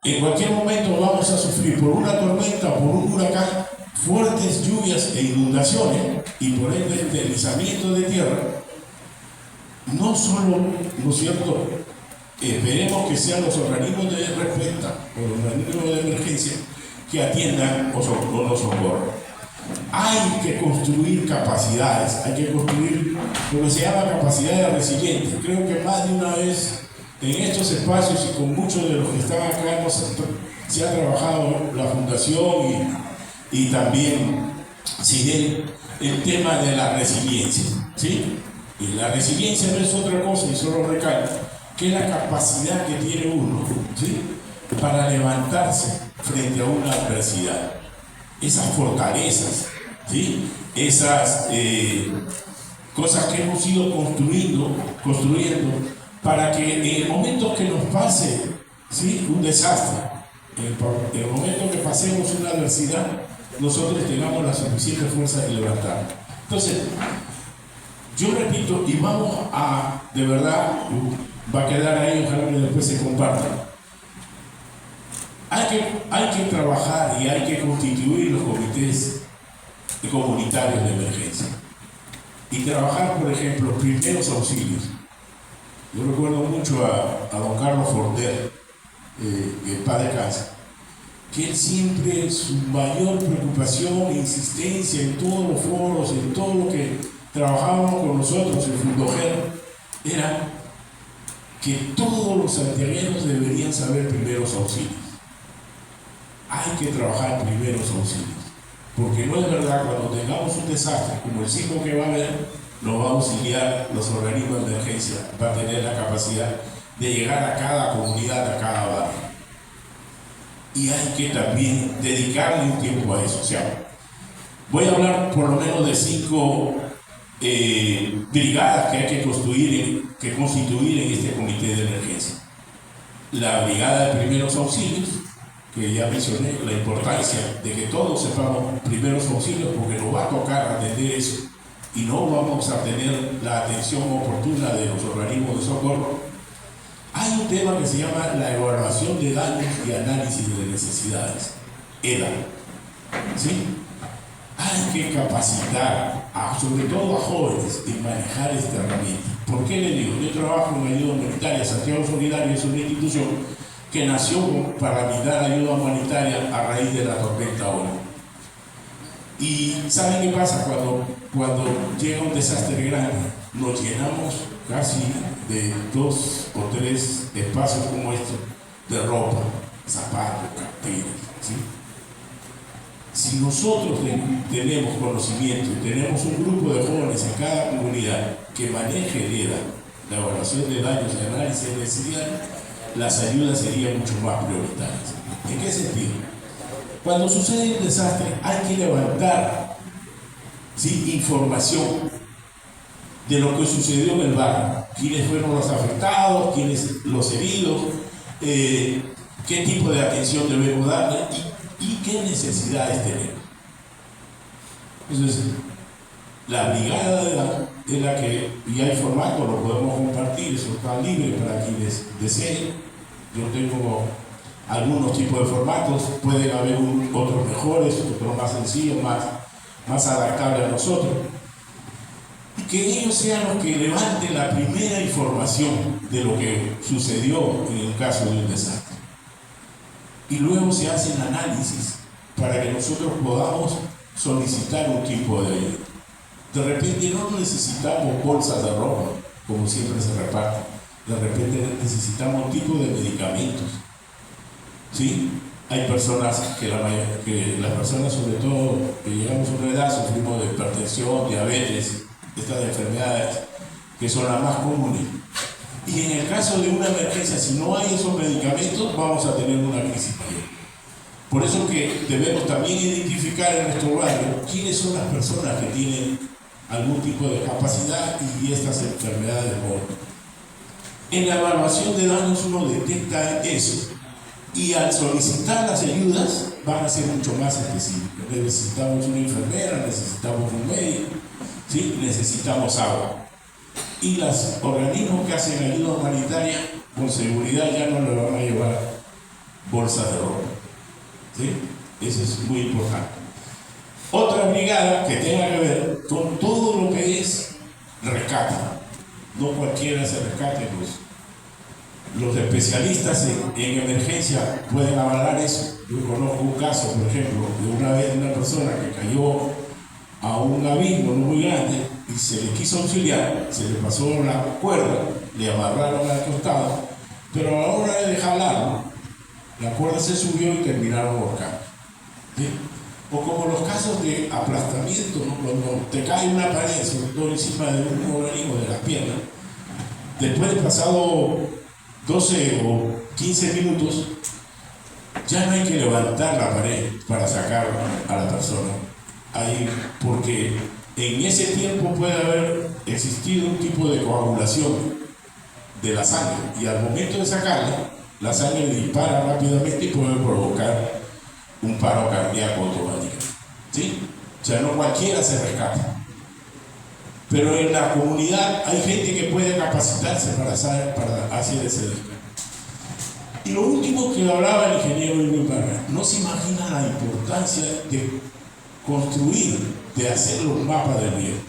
En cualquier momento vamos a sufrir por una tormenta, por un huracán, fuertes lluvias e inundaciones y por ende deslizamiento de tierra. No solo, ¿no es cierto? Esperemos que sean los organismos de respuesta o los organismos de emergencia que atiendan o nos socorran. Hay que construir capacidades, hay que construir lo que se llama capacidades resilientes. Creo que más de una vez en estos espacios y con muchos de los que están acá se ha trabajado la Fundación y también el tema de la resiliencia, ¿sí? Y la resiliencia no es otra cosa, y solo recalco, que es la capacidad que tiene uno, ¿sí?, para levantarse frente a una adversidad. Esas fortalezas, ¿sí?, esas cosas que hemos ido construyendo para que en el momento que nos pase, ¿sí?, un desastre, en el momento que pasemos una adversidad, nosotros tengamos la suficiente fuerza de levantarnos. Entonces, yo repito, y vamos a, de verdad, va a quedar ahí, ojalá que después se comparta. Hay que trabajar y hay que constituir los comités comunitarios de emergencia. Y trabajar, por ejemplo, primeros auxilios. Yo recuerdo mucho a don Carlos Forter, en paz descanse, que él siempre, su mayor preocupación e insistencia en todos los foros, en todo lo que trabajábamos con nosotros en Fundoger, era que todos los santiagueños deberían saber primeros auxilios. Hay que trabajar primeros auxilios, porque no es verdad, cuando tengamos un desastre como el sismo que va a haber, nos va a auxiliar los organismos de emergencia, va a tener la capacidad de llegar a cada comunidad, a cada barrio. Y hay que también dedicarle un tiempo a eso. O sea, voy a hablar por lo menos de 5 brigadas que hay que constituir en este comité de emergencia. La brigada de primeros auxilios, que ya mencioné, la importancia de que todos sepamos primeros auxilios, porque nos va a tocar atender eso y no vamos a tener la atención oportuna de los organismos de socorro. Hay un tema que se llama la evaluación de daños y análisis de necesidades, EDA, ¿sí? Hay que capacitar, sobre todo a jóvenes, en manejar esta herramienta. ¿Por qué le digo? Yo trabajo en ayuda humanitaria. Santiago Solidario es una institución que nació para brindar ayuda humanitaria a raíz de la tormenta Ola. Y ¿saben qué pasa? Cuando llega un desastre grande, nos llenamos casi de 2 o 3 espacios como estos de ropa, zapatos, carteras, ¿sí? Si nosotros tenemos conocimiento y tenemos un grupo de jóvenes en cada comunidad que maneje el EDA, la evaluación de daños y análisis de necesidades, las ayudas serían mucho más prioritarias. ¿En qué sentido? Cuando sucede un desastre hay que levantar, ¿sí?, información de lo que sucedió en el barrio, quiénes fueron los afectados, quiénes los heridos, qué tipo de atención debemos darle y qué necesidades tenemos. Entonces, la brigada de la que, y hay formato, lo podemos compartir, eso está libre para quienes deseen. Yo tengo algunos tipos de formatos, pueden haber otros mejores, otros más sencillos, más adaptables a nosotros. Y que ellos sean los que levanten la primera información de lo que sucedió en el caso de un desastre. Y luego se hace el análisis para que nosotros podamos solicitar un tipo de ayuda. De repente no necesitamos bolsas de ropa, como siempre se reparte. De repente necesitamos un tipo de medicamentos. ¿Sí? Hay personas que las personas, sobre todo que llegamos a una edad, sufrimos de hipertensión, diabetes, estas enfermedades que son las más comunes. Y en el caso de una emergencia, si no hay esos medicamentos, vamos a tener una crisis mayor. Por eso que debemos también identificar en nuestro barrio quiénes son las personas que tienen algún tipo de capacidad y estas enfermedades móviles. En la evaluación de daños uno detecta eso y al solicitar las ayudas van a ser mucho más específicos. Necesitamos una enfermera, necesitamos un médico, ¿sí?, necesitamos agua. Y los organismos que hacen ayuda humanitaria con seguridad ya no le van a llevar bolsas de ropa. ¿Sí? Eso es muy importante. Otra brigada que tenga que ver con todo lo que es rescate. No cualquiera se rescate, los especialistas en emergencia pueden avalar eso. Yo conozco un caso, por ejemplo, de una vez una persona que cayó a un abismo no muy grande y se le quiso auxiliar, se le pasó la cuerda, le amarraron al costado, pero a la hora de jalarlo, la cuerda se subió y terminaron ahorcando. ¿Sí? O como los casos de aplastamiento, ¿no? Cuando te cae una pared, sobre todo encima de un organismo de las piernas, después de pasado 12 o 15 minutos, ya no hay que levantar la pared para sacar a la persona. Porque en ese tiempo puede haber existido un tipo de coagulación de la sangre y al momento de sacarla, la sangre dispara rápidamente y puede provocar un paro cardíaco automático. ¿Sí? O sea, no cualquiera se rescata. Pero en la comunidad hay gente que puede capacitarse para hacer ese rescate. Y lo último que hablaba el ingeniero Irwin Barra, no se imagina la importancia de construir, de hacer los mapas de riesgo.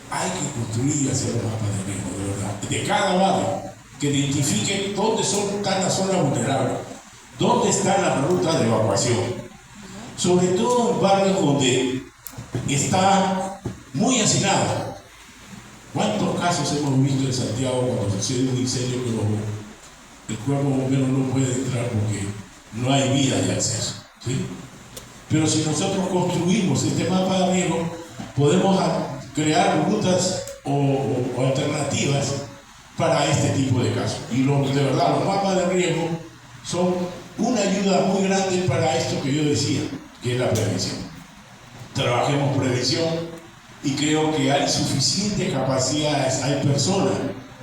Hay que construir y hacer los mapas de riesgo, de verdad. De cada barrio, que identifiquen dónde están las zonas vulnerables, dónde están las rutas de evacuación. Sobre todo en barrios donde está muy hacinado. ¿Cuántos casos hemos visto en Santiago cuando sucede un incendio que el cuerpo bombero no puede entrar porque no hay vía de acceso? ¿Sí? Pero si nosotros construimos este mapa de riesgo, podemos crear rutas o alternativas para este tipo de casos. Y de verdad, los mapas de riesgo son una ayuda muy grande para esto que yo decía, que es la prevención. Trabajemos prevención y creo que hay suficientes capacidades, hay personas,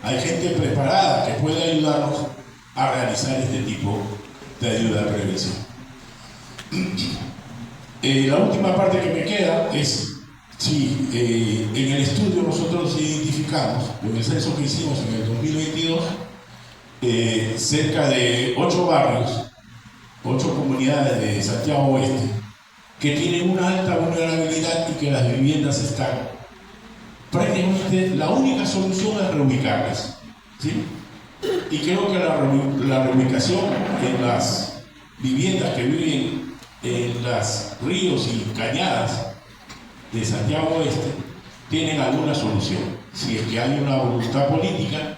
hay gente preparada que puede ayudarnos a realizar este tipo de ayuda de prevención. La última parte que me queda es, sí, en el estudio nosotros identificamos, en el censo que hicimos en el 2022, cerca de 8 barrios, 8 comunidades de Santiago Oeste, que tienen una alta vulnerabilidad y que las viviendas están prácticamente, la única solución es reubicarlas. ¿Sí? Y creo que la reubicación en las viviendas que viven en los ríos y cañadas de Santiago Oeste tienen alguna solución, si es que hay una voluntad política,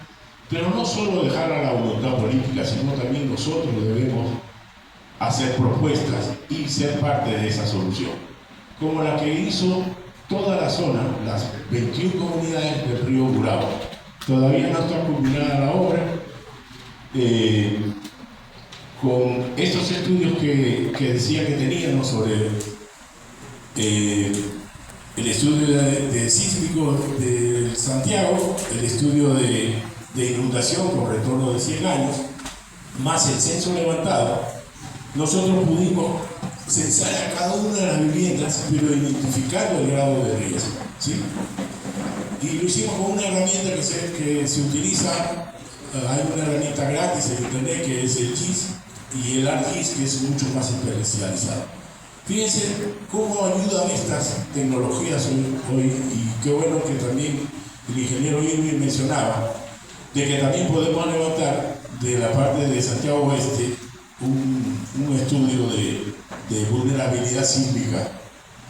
pero no solo dejar a la voluntad política, sino también nosotros debemos hacer propuestas y ser parte de esa solución, como la que hizo toda la zona, las 21 comunidades del río Burao. Todavía no está culminada la obra, con estos estudios que decía que teníamos sobre el estudio de sísmico de Santiago, el estudio de inundación con retorno de 100 años, más el censo levantado, nosotros pudimos censar a cada una de las viviendas, pero identificando el grado de riesgo. ¿Sí? Y lo hicimos con una herramienta que se utiliza, hay una herramienta gratis en internet que es el GIS y el ArcGIS, que es mucho más especializado. Fíjense cómo ayudan estas tecnologías hoy y qué bueno que también el ingeniero Irwin mencionaba, de que también podemos levantar de la parte de Santiago Oeste un estudio de vulnerabilidad sísmica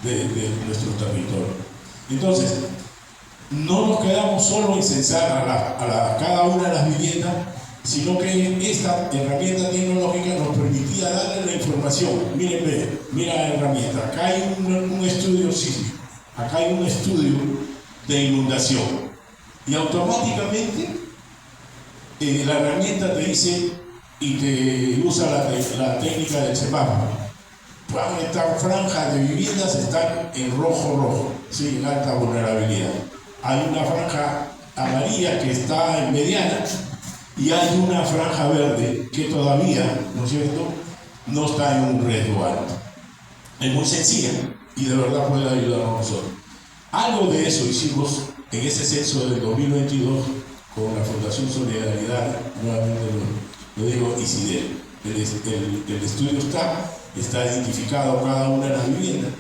de nuestro territorio. Entonces, no nos quedamos solo en censar a cada una de las viviendas, sino que esta herramienta tecnológica nos permitía darle la información. Mira la herramienta, acá hay un estudio sísmico, acá hay un estudio de inundación, y automáticamente la herramienta te dice y te usa la técnica del semáforo. Esta franja de viviendas están en rojo, ¿sí? En alta vulnerabilidad. Hay una franja amarilla que está en mediana y hay una franja verde que todavía, ¿no es cierto?, no está en un riesgo alto. Es muy sencilla y de verdad puede ayudarnos a nosotros. Algo de eso hicimos en ese censo del 2022 con la Fundación Solidaridad, nuevamente lo digo, ICIDEL. el estudio está identificado cada una de las viviendas,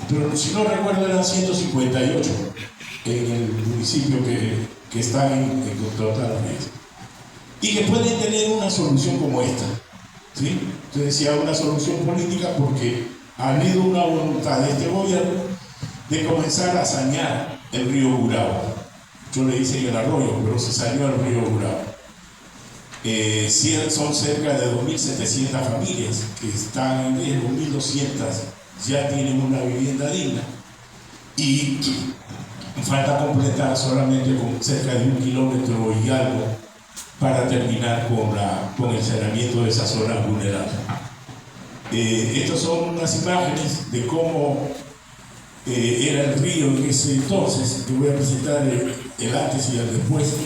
pero si no recuerdo eran 158 en el municipio que están en total riesgo y que pueden tener una solución como esta, ¿sí? Te decía una solución política porque ha habido una voluntad de este gobierno de comenzar a sanear el río Burao. Yo le hice el arroyo, pero se saneó el río Burao. Son cerca de 2.700 familias que están en riesgo, 1.200 ya tienen una vivienda digna y falta completar solamente con cerca de 1 kilómetro y algo para terminar con el saneamiento de esa zona vulnerable. Estas son unas imágenes de cómo era el río en ese entonces. Te voy a presentar el antes y el después,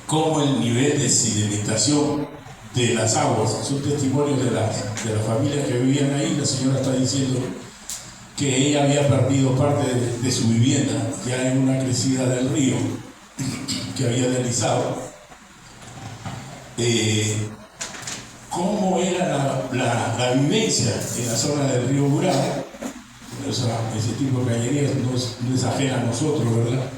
cómo el nivel de sedimentación de las aguas, son testimonios de las familias que vivían ahí. La señora está diciendo que ella había perdido parte de su vivienda ya en una crecida del río que había deslizado. Cómo era la vivencia en la zona del río Burao. Ese tipo de cañerías no es ajena a nosotros, ¿verdad?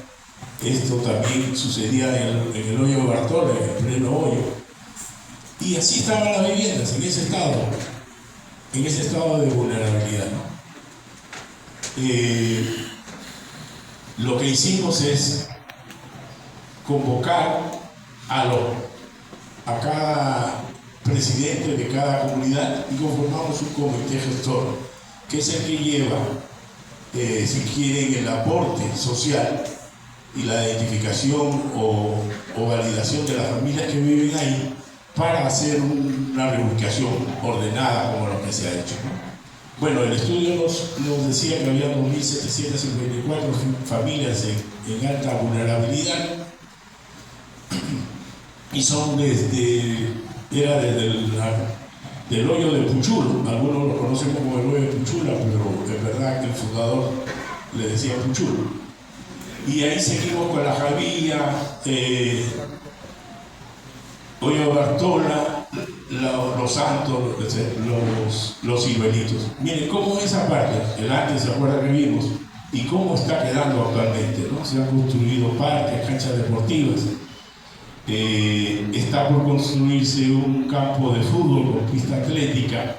Esto también sucedía en el hoyo de Bartolo, en el pleno hoyo. Y así estaban las viviendas, en ese estado de vulnerabilidad, ¿no? Lo que hicimos es convocar a cada presidente de cada comunidad y conformamos un comité gestor, que es el que lleva, si quieren, el aporte social y la identificación o validación de las familias que viven ahí para hacer una reubicación ordenada como lo que se ha hecho, ¿no? Bueno, el estudio nos decía que había 2.754 familias en alta vulnerabilidad y son desde el hoyo de Puchulo. Algunos lo conocen como el hoyo de Puchula, pero es verdad que el fundador le decía Puchulo. Y ahí seguimos con la Javía, hoyo de Bartola, los Santos, los Ciruelitos. Miren cómo esa parte, el antes, ¿se acuerda que vimos? Y cómo está quedando actualmente, ¿no? Se han construido parques, canchas deportivas. Está por construirse un campo de fútbol con pista atlética,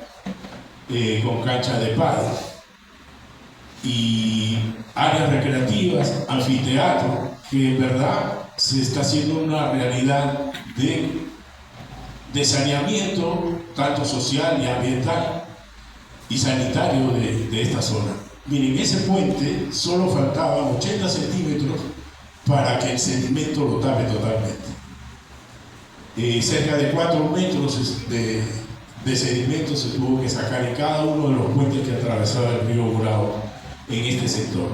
con cancha de pádel, y áreas recreativas, anfiteatro, que en verdad se está haciendo una realidad de saneamiento, tanto social y ambiental y sanitario de esta zona. Miren, ese puente solo faltaban 80 centímetros para que el sedimento lo tape totalmente. Cerca de 4 metros de sedimento se tuvo que sacar en cada uno de los puentes que atravesaba el río Burao en este sector.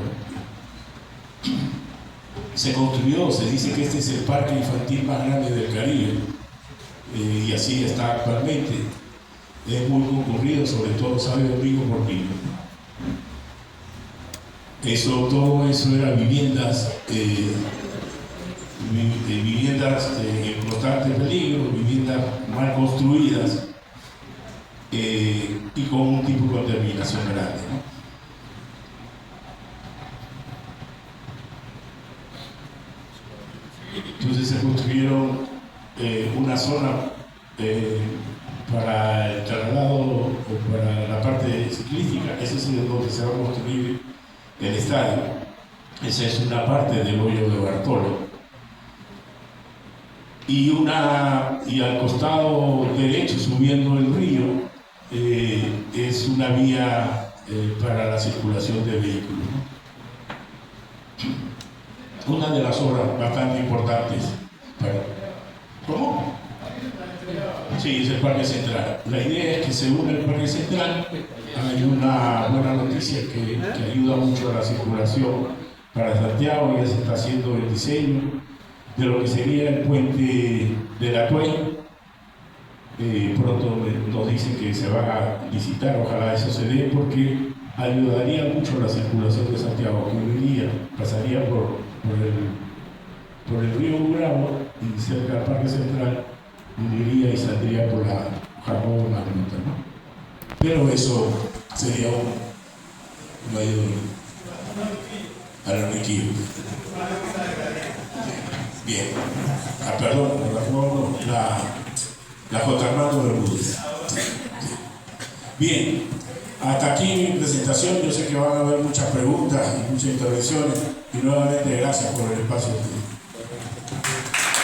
Se construyó, se dice que este es el parque infantil más grande del Caribe, y así está actualmente. Es muy concurrido, sobre todo sábado y domingo por niños. Todo eso era viviendas en constante peligro, viviendas mal construidas y con un tipo de contaminación grande, ¿no? Entonces se construyeron una zona para el traslado o para la parte ciclística. Ese es donde se va a construir el estadio. Esa es una parte del hoyo de Bartolo. Y al costado derecho, subiendo el río, es una vía para la circulación de vehículos, ¿no? Una de las obras bastante importantes. ¿Cómo? Sí, es el Parque Central. La idea es que se une el Parque Central. Hay una buena noticia que ayuda mucho a la circulación para Santiago. Ya se está haciendo el diseño de lo que sería el puente de la Tuey. Pronto nos dicen que se va a visitar, ojalá eso se dé, porque ayudaría mucho a la circulación de Santiago, que hoy día pasaría por el río Burao y cerca del Parque Central, uniría y saldría por la Jacobo Magluta, ¿no? Pero eso sería un mayor Alarmiquillo. Bien. Perdón, la J. Armando Bermúdez. Bien. Hasta aquí mi presentación. Yo sé que van a haber muchas preguntas y muchas intervenciones. Y nuevamente gracias por el espacio.